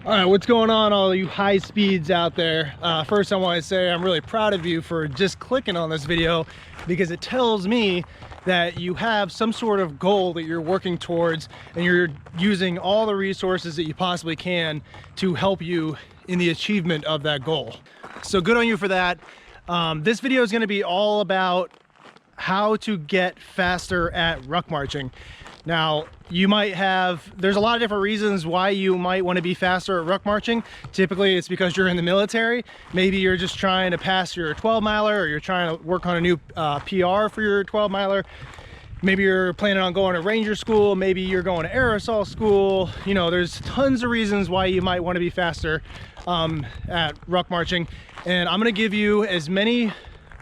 All right, what's going on, all you high speeds out there? First, I want to say I'm really proud of you for just clicking on this video, because it tells me that you have some sort of goal that you're working towards, and you're using all the resources that you possibly can to help you in the achievement of that goal. So good on you for that. This video is going to be all about how to get faster at ruck marching. Now, there's a lot of different reasons why you might want to be faster at ruck marching. Typically, it's because you're in the military. Maybe you're just trying to pass your 12-miler, or you're trying to work on a new PR for your 12-miler. Maybe you're planning on going to ranger school. Maybe you're going to aerosol school. You know, there's tons of reasons why you might want to be faster at ruck marching. And I'm going to give you as many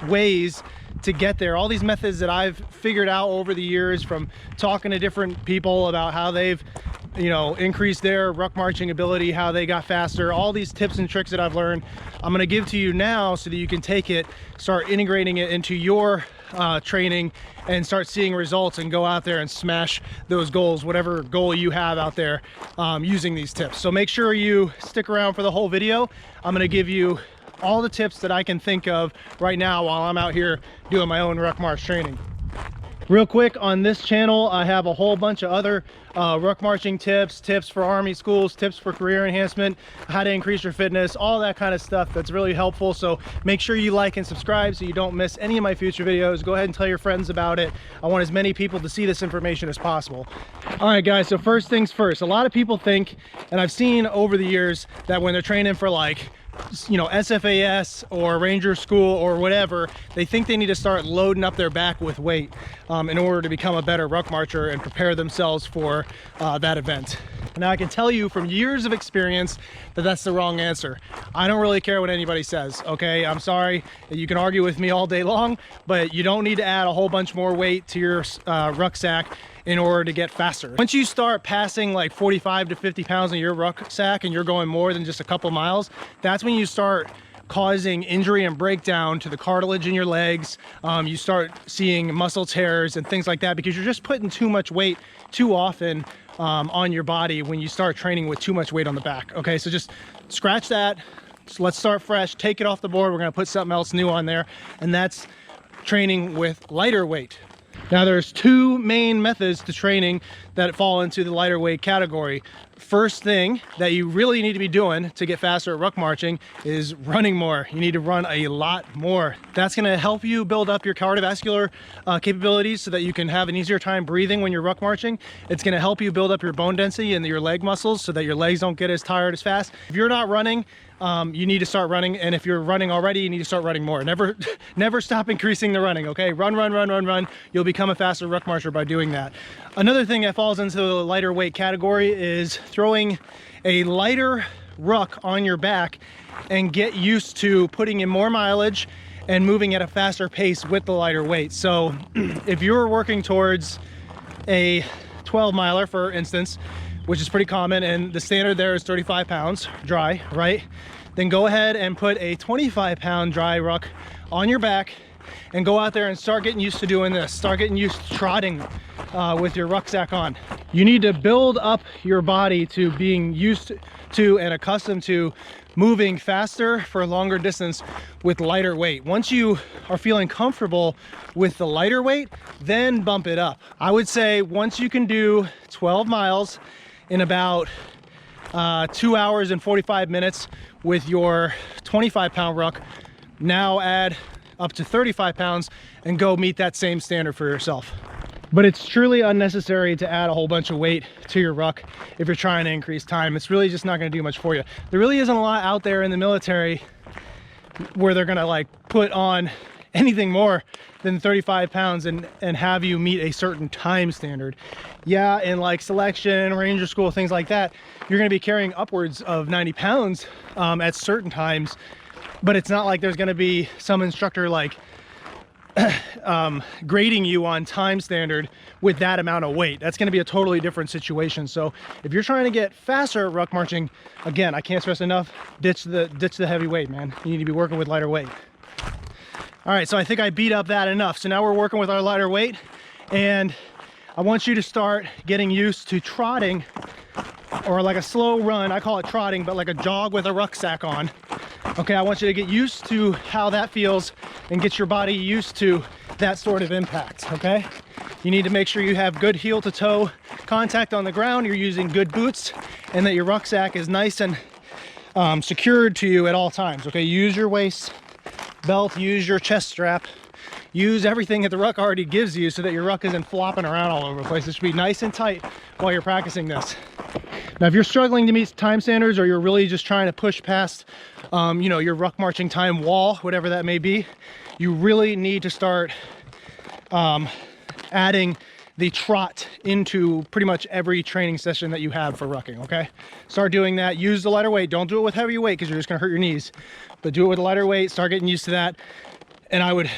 ways to get there, all these methods that I've figured out over the years from talking to different people about how they've, you know, increased their ruck marching ability, how they got faster, all these tips and tricks that I've learned, I'm going to give to you now so that you can take it, start integrating it into your training, and start seeing results and go out there and smash those goals, whatever goal you have out there, using these tips. So make sure you stick around for the whole video. I'm going to give you all the tips that I can think of right now while I'm out here doing my own ruck march training. Real quick, on this channel I have a whole bunch of other ruck marching tips for Army schools, tips for career enhancement, how to increase your fitness, all that kind of stuff that's really helpful. So make sure you like and subscribe so you don't miss any of my future videos. Go ahead and tell your friends about it. I want as many people to see this information as possible. All right guys, so first things first, a lot of people think, and I've seen over the years, that when they're training for, like, you know, SFAS or ranger school or whatever, they think they need to start loading up their back with weight in order to become a better ruck marcher and prepare themselves for that event. Now, I can tell you from years of experience that that's the wrong answer. I don't really care what anybody says, okay? I'm sorry, you can argue with me all day long, but you don't need to add a whole bunch more weight to your rucksack in order to get faster. Once you start passing like 45 to 50 pounds in your rucksack and you're going more than just a couple miles, that's when you start causing injury and breakdown to the cartilage in your legs. You start seeing muscle tears and things like that, because you're just putting too much weight too often on your body when you start training with too much weight on the back. Okay, so just scratch that. So let's start fresh, take it off the board. We're gonna put something else new on there, and that's training with lighter weight. Now, there's two main methods to training that fall into the lighter weight category. First thing that you really need to be doing to get faster at ruck marching is running more. You need to run a lot more. That's going to help you build up your cardiovascular capabilities so that you can have an easier time breathing when you're ruck marching. It's going to help you build up your bone density and your leg muscles so that your legs don't get as tired as fast. If you're not running, you need to start running, and if you're running already, you need to start running more. Never stop increasing the running, okay? Run. You'll become a faster ruck marcher by doing that. Another thing that falls into the lighter weight category is throwing a lighter ruck on your back and get used to putting in more mileage and moving at a faster pace with the lighter weight. So if you're working towards a 12-miler, for instance, which is pretty common, and the standard there is 35 pounds dry, right? Then go ahead and put a 25-pound dry ruck on your back and go out there and start getting used to doing this. Start getting used to trotting with your rucksack on. You need to build up your body to being used to and accustomed to moving faster for a longer distance with lighter weight. Once you are feeling comfortable with the lighter weight, then bump it up. I would say once you can do 12 miles in about 2 hours and 45 minutes with your 25-pound ruck, now add up to 35 pounds and go meet that same standard for yourself. But it's truly unnecessary to add a whole bunch of weight to your ruck if you're trying to increase time. It's really just not going to do much for you. There really isn't a lot out there in the military where they're going to like put on anything more than 35 pounds and have you meet a certain time standard. Yeah, in like selection, ranger school, things like that, you're going to be carrying upwards of 90 pounds at certain times, but it's not like there's going to be some instructor like grading you on time standard with that amount of weight. That's going to be a totally different situation. So if you're trying to get faster at ruck marching, again, I can't stress enough, ditch the heavy weight, man. You need to be working with lighter weight. All right, so I think I beat up that enough. So now we're working with our lighter weight, and I want you to start getting used to trotting or like a slow run. I call it trotting, but like a jog with a rucksack on. Okay, I want you to get used to how that feels and get your body used to that sort of impact, okay? You need to make sure you have good heel to toe contact on the ground, you're using good boots, and that your rucksack is nice and secured to you at all times, okay? Use your waist belt, use your chest strap, use everything that the ruck already gives you so that your ruck isn't flopping around all over the place. It should be nice and tight while you're practicing this. Now, if you're struggling to meet time standards, or you're really just trying to push past, you know, your ruck marching time wall, whatever that may be, you really need to start adding the trot into pretty much every training session that you have for rucking, okay? Start doing that. Use the lighter weight. Don't do it with heavy weight because you're just gonna hurt your knees, but do it with a lighter weight. Start getting used to that. And I would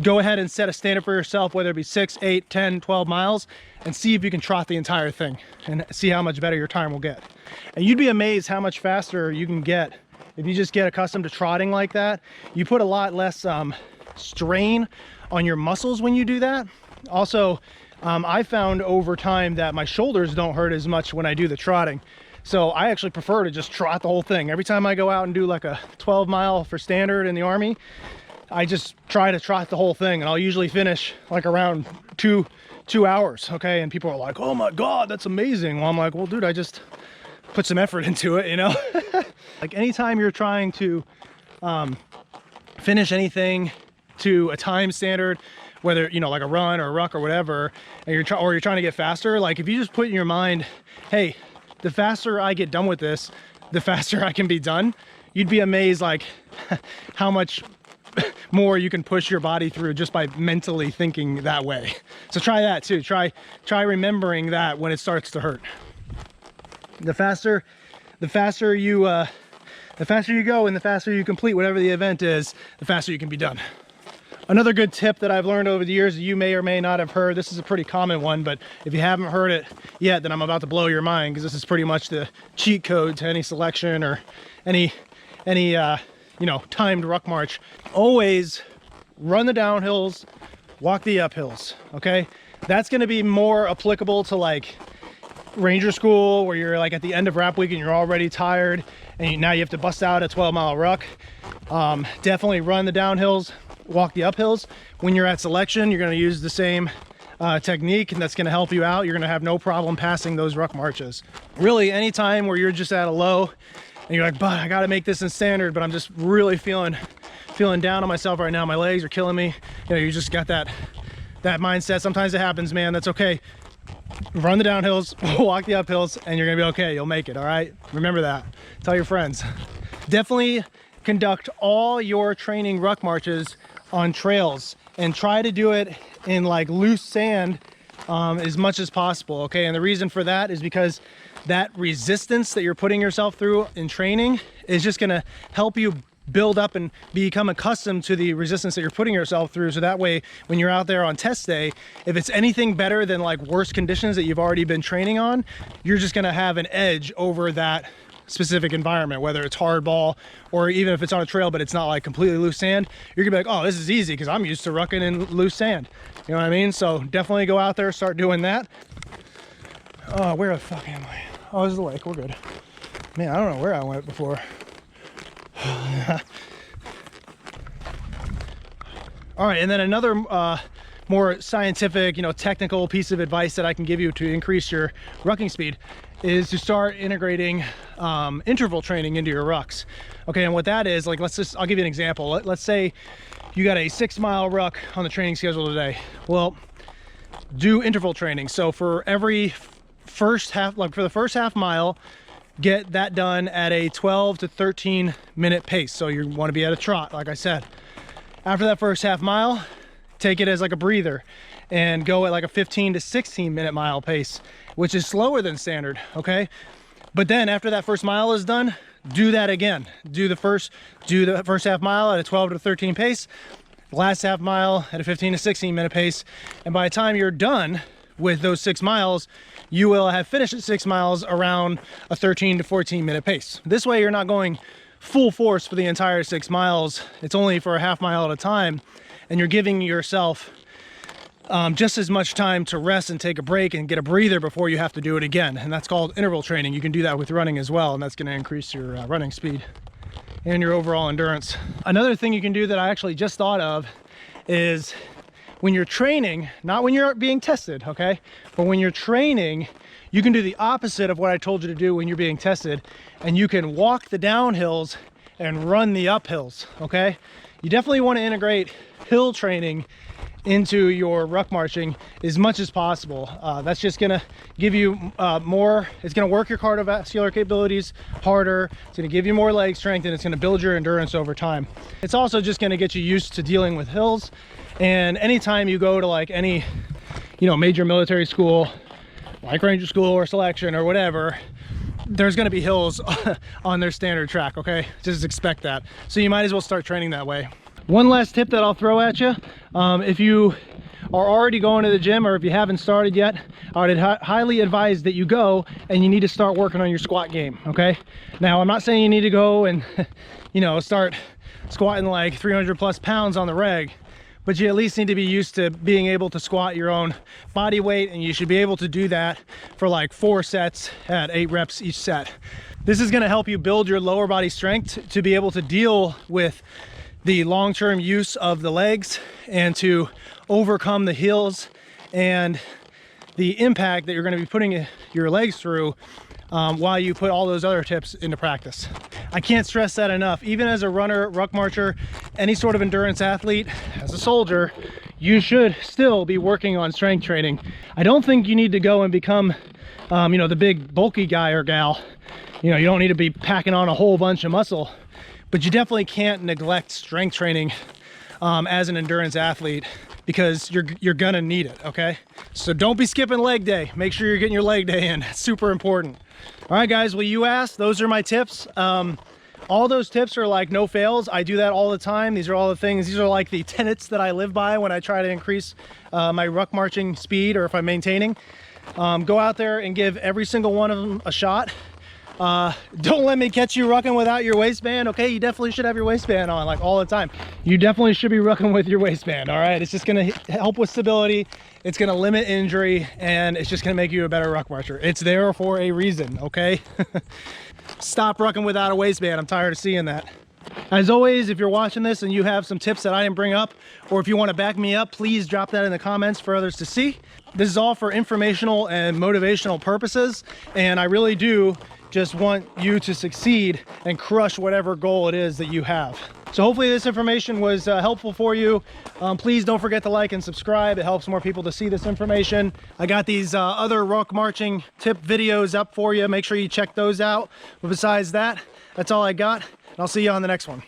go ahead and set a standard for yourself, whether it be 6, 8, 10, 12 miles, and see if you can trot the entire thing and see how much better your time will get. And you'd be amazed how much faster you can get if you just get accustomed to trotting like that. You put a lot less strain on your muscles when you do that. Also, I found over time that my shoulders don't hurt as much when I do the trotting. So I actually prefer to just trot the whole thing. Every time I go out and do like a 12 mile for standard in the Army, I just try to trot the whole thing, and I'll usually finish like around two hours, okay? And people are like, oh my God, that's amazing. Well, I'm like, well, dude, I just put some effort into it, you know? Like anytime you're trying to finish anything to a time standard, whether, you know, like a run or a ruck or whatever, and you're trying to get faster, like if you just put in your mind, hey, the faster I get done with this, the faster I can be done, you'd be amazed like how much more you can push your body through just by mentally thinking that way. So try that too. Try remembering that when it starts to hurt. The faster you go and the faster you complete whatever the event is, the faster you can be done. Another good tip that I've learned over the years that you may or may not have heard, this is a pretty common one, but if you haven't heard it yet, then I'm about to blow your mind, because this is pretty much the cheat code to any selection or any you know, timed ruck march. Always run the downhills, walk the uphills, okay? That's gonna be more applicable to like Ranger School, where you're like at the end of rap week and you're already tired and now you have to bust out a 12-mile ruck. Definitely run the downhills, walk the uphills. When you're at selection, you're gonna use the same technique, and that's gonna help you out. You're gonna have no problem passing those ruck marches. Really, anytime where you're just at a low and you're like, but I gotta make this in standard, but I'm just really feeling down on myself right now. My legs are killing me. You know, you just got that mindset. Sometimes it happens, man. That's okay. Run the downhills, walk the uphills, and you're gonna be okay. You'll make it, all right? Remember that. Tell your friends. Definitely conduct all your training ruck marches on trails and try to do it in like loose sand as much as possible, okay? And the reason for that is because that resistance that you're putting yourself through in training is just gonna help you build up and become accustomed to the resistance that you're putting yourself through. So that way, when you're out there on test day, if it's anything better than like worse conditions that you've already been training on, you're just gonna have an edge over that specific environment, whether it's hardball or even if it's on a trail but it's not like completely loose sand. You're gonna be like, oh, this is easy because I'm used to rucking in loose sand. You know what I mean? So definitely go out there, start doing that. Oh, where the fuck am I? Oh, this is the lake. We're good. Man, I don't know where I went before. All right, and then another more scientific, you know, technical piece of advice that I can give you to increase your rucking speed is to start integrating interval training into your rucks. Okay, and what that is, like, I'll give you an example. Let's say you got a 6-mile ruck on the training schedule today. Well, do interval training. So for every first half, like for the first half mile, get that done at a 12 to 13 minute pace. So you want to be at a trot, like I said. After that first half mile, take it as like a breather and go at like a 15 to 16 minute mile pace, which is slower than standard, okay? But then after that first mile is done, do that again. Do the first half mile at a 12 to 13 pace, last half mile at a 15 to 16 minute pace. And by the time you're done with those 6 miles, you will have finished at 6 miles around a 13 to 14 minute pace. This way you're not going full force for the entire 6 miles. It's only for a half mile at a time, and you're giving yourself just as much time to rest and take a break and get a breather before you have to do it again. And that's called interval training. You can do that with running as well, and that's going to increase your running speed and your overall endurance. Another thing you can do that I actually just thought of is when you're training, not when you're being tested, okay? But when you're training, you can do the opposite of what I told you to do when you're being tested, and you can walk the downhills and run the uphills, okay? You definitely want to integrate hill training into your ruck marching as much as possible. That's just gonna give you more, it's gonna work your cardiovascular capabilities harder, it's gonna give you more leg strength, and it's gonna build your endurance over time. It's also just gonna get you used to dealing with hills, and anytime you go to like any, you know, major military school, like Ranger School or Selection or whatever, there's gonna be hills on their standard track, okay? Just expect that. So you might as well start training that way. One last tip that I'll throw at you, if you are already going to the gym or if you haven't started yet, I would highly advise that you go and you need to start working on your squat game, okay? Now, I'm not saying you need to go and, you know, start squatting like 300 plus pounds on the reg, but you at least need to be used to being able to squat your own body weight, and you should be able to do that for like 4 sets at 8 reps each set. This is gonna help you build your lower body strength to be able to deal with the long-term use of the legs and to overcome the heels and the impact that you're going to be putting your legs through while you put all those other tips into practice. I can't stress that enough. Even as a runner, ruck marcher, any sort of endurance athlete, as a soldier, you should still be working on strength training. I don't think you need to go and become you know, the big bulky guy or gal. You know, you don't need to be packing on a whole bunch of muscle, but you definitely can't neglect strength training as an endurance athlete, because you're gonna need it, okay? So don't be skipping leg day. Make sure you're getting your leg day in. It's super important. All right, guys, well, you asked, those are my tips. All those tips are like no fails. I do that all the time. These are all the things, these are like the tenets that I live by when I try to increase my ruck marching speed, or if I'm maintaining. Go out there and give every single one of them a shot. Don't let me catch you rucking without your waistband, okay? You definitely should have your waistband on, like, all the time. You definitely should be rucking with your waistband, all right? It's just gonna help with stability, it's gonna limit injury, and it's just gonna make you a better ruck marcher. It's there for a reason, okay? Stop rucking without a waistband. I'm tired of seeing that. As always, if you're watching this and you have some tips that I didn't bring up, or if you want to back me up, please drop that in the comments for others to see. This is all for informational and motivational purposes, and I really do just want you to succeed and crush whatever goal it is that you have. So hopefully this information was helpful for you. Please don't forget to like and subscribe. It helps more people to see this information. I got these other ruck marching tip videos up for you. Make sure you check those out. But besides that, that's all I got. And I'll see you on the next one.